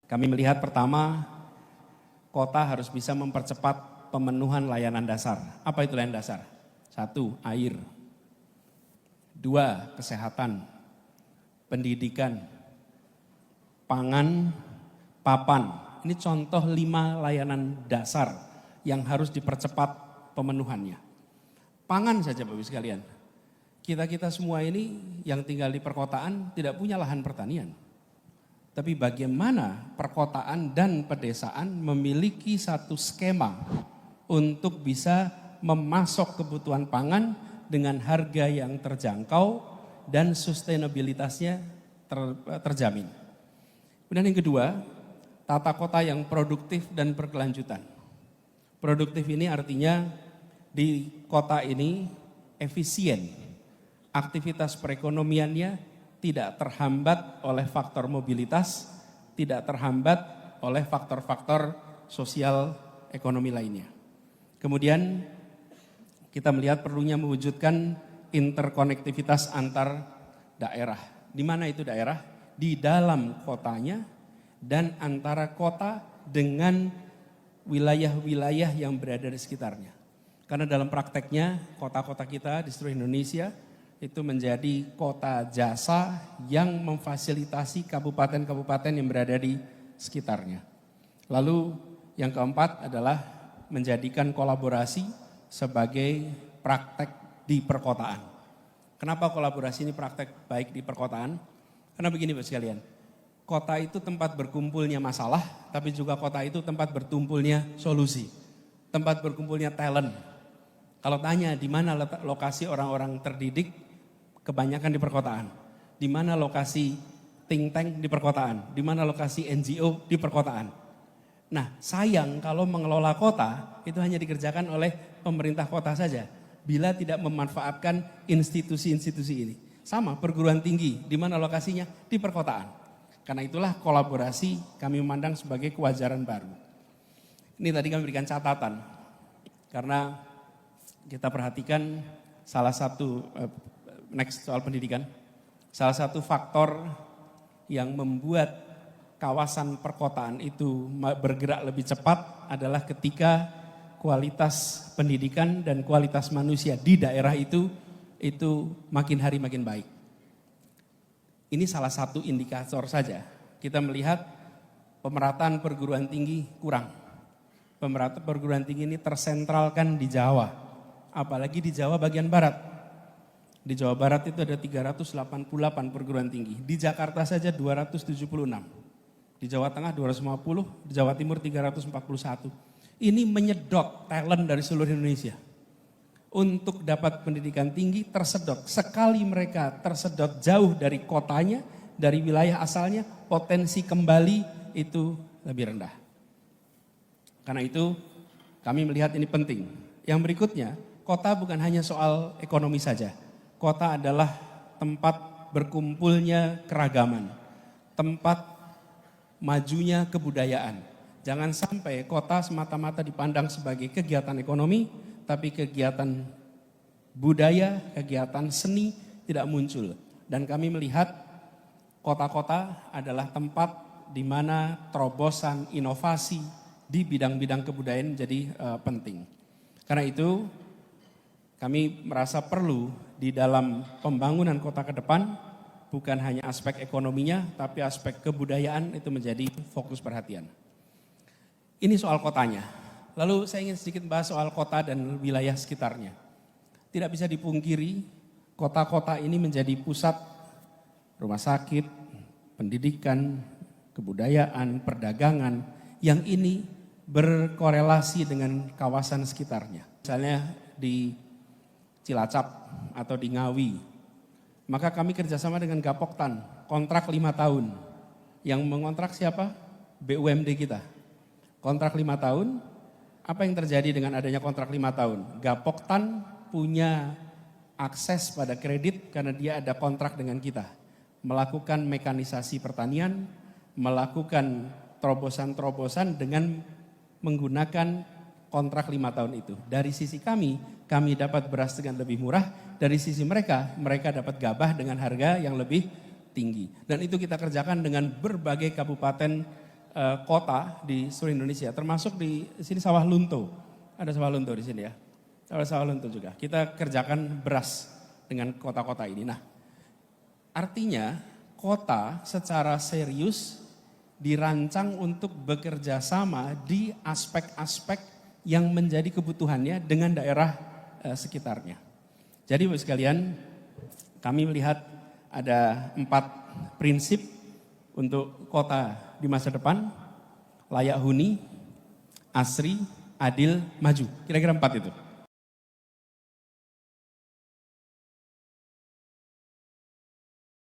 Kami melihat pertama, kota harus bisa mempercepat pemenuhan layanan dasar. Apa itu layanan dasar? 1, air. 2, kesehatan, pendidikan, pangan, papan. Ini contoh 5 layanan dasar yang harus dipercepat pemenuhannya. Pangan saja Bapak Ibu sekalian. Kita semua ini yang tinggal di perkotaan tidak punya lahan pertanian. Tapi bagaimana perkotaan dan pedesaan memiliki satu skema untuk bisa memasok kebutuhan pangan dengan harga yang terjangkau dan sustainabilitasnya terjamin. Kemudian yang kedua, tata kota yang produktif dan berkelanjutan. Produktif ini artinya di kota ini efisien, aktivitas perekonomiannya tidak terhambat oleh faktor mobilitas, tidak terhambat oleh faktor-faktor sosial ekonomi lainnya. Kemudian kita melihat perlunya mewujudkan interkonektivitas antar daerah. Di mana itu daerah? Di dalam kotanya dan antara kota dengan wilayah-wilayah yang berada di sekitarnya. Karena dalam prakteknya kota-kota kita di seluruh Indonesia itu menjadi kota jasa yang memfasilitasi kabupaten-kabupaten yang berada di sekitarnya. Lalu yang keempat adalah menjadikan kolaborasi sebagai praktek di perkotaan. Kenapa kolaborasi ini praktek baik di perkotaan? Karena begini Bapak sekalian, kota itu tempat berkumpulnya masalah, tapi juga kota itu tempat bertumpulnya solusi, tempat berkumpulnya talent. Kalau tanya di mana lokasi orang-orang terdidik, kebanyakan di perkotaan. Di mana lokasi think tank di perkotaan, di mana lokasi NGO di perkotaan. Nah, sayang kalau mengelola kota itu hanya dikerjakan oleh pemerintah kota saja, bila tidak memanfaatkan institusi-institusi ini. Sama perguruan tinggi, di mana lokasinya? Di perkotaan. Karena itulah kolaborasi kami memandang sebagai kewajaran baru. Ini tadi kami berikan catatan, karena kita perhatikan salah satu next soal pendidikan, salah satu faktor yang membuat kawasan perkotaan itu bergerak lebih cepat adalah ketika kualitas pendidikan dan kualitas manusia di daerah itu makin hari makin baik. Ini salah satu indikator saja. Kita melihat pemerataan perguruan tinggi kurang. Pemerataan perguruan tinggi ini tersentralkan di Jawa, apalagi di Jawa bagian barat. Di Jawa Barat itu ada 388 perguruan tinggi, di Jakarta saja 276, di Jawa Tengah 250, di Jawa Timur 341. Ini menyedot talent dari seluruh Indonesia. Untuk dapat pendidikan tinggi tersedot, sekali mereka tersedot jauh dari kotanya, dari wilayah asalnya, potensi kembali itu lebih rendah. Karena itu kami melihat ini penting. Yang berikutnya, kota bukan hanya soal ekonomi saja. Kota adalah tempat berkumpulnya keragaman, tempat majunya kebudayaan. Jangan sampai kota semata-mata dipandang sebagai kegiatan ekonomi, tapi kegiatan budaya, kegiatan seni tidak muncul. Dan kami melihat kota-kota adalah tempat di mana terobosan inovasi di bidang-bidang kebudayaan menjadi penting. Karena itu kami merasa perlu di dalam pembangunan kota ke depan bukan hanya aspek ekonominya, tapi aspek kebudayaan itu menjadi fokus perhatian. Ini soal kotanya. Lalu saya ingin sedikit bahas soal kota dan wilayah sekitarnya. Tidak bisa dipungkiri, kota-kota ini menjadi pusat rumah sakit, pendidikan, kebudayaan, perdagangan, yang ini berkorelasi dengan kawasan sekitarnya. Misalnya di Cilacap atau di Ngawi, maka kami kerjasama dengan Gapoktan, kontrak 5 tahun. Yang mengontrak siapa? BUMD kita. Kontrak 5 tahun, apa yang terjadi dengan adanya kontrak 5 tahun? Gapoktan punya akses pada kredit karena dia ada kontrak dengan kita. Melakukan mekanisasi pertanian, melakukan terobosan-terobosan dengan menggunakan kontrak 5 tahun itu. Dari sisi kami dapat beras dengan lebih murah. Dari sisi mereka dapat gabah dengan harga yang lebih tinggi. Dan itu kita kerjakan dengan berbagai kabupaten kota di seluruh Indonesia, termasuk di sini Sawah Lunto. Ada Sawah Lunto di sini ya. Ada Sawah Lunto juga. Kita kerjakan beras dengan kota-kota ini. Nah, artinya kota secara serius dirancang untuk bekerja sama di aspek-aspek yang menjadi kebutuhannya dengan daerah sekitarnya. Jadi Bapak sekalian, kami melihat ada 4 prinsip untuk kota di masa depan: layak huni, asri, adil, maju. Kira-kira 4 itu.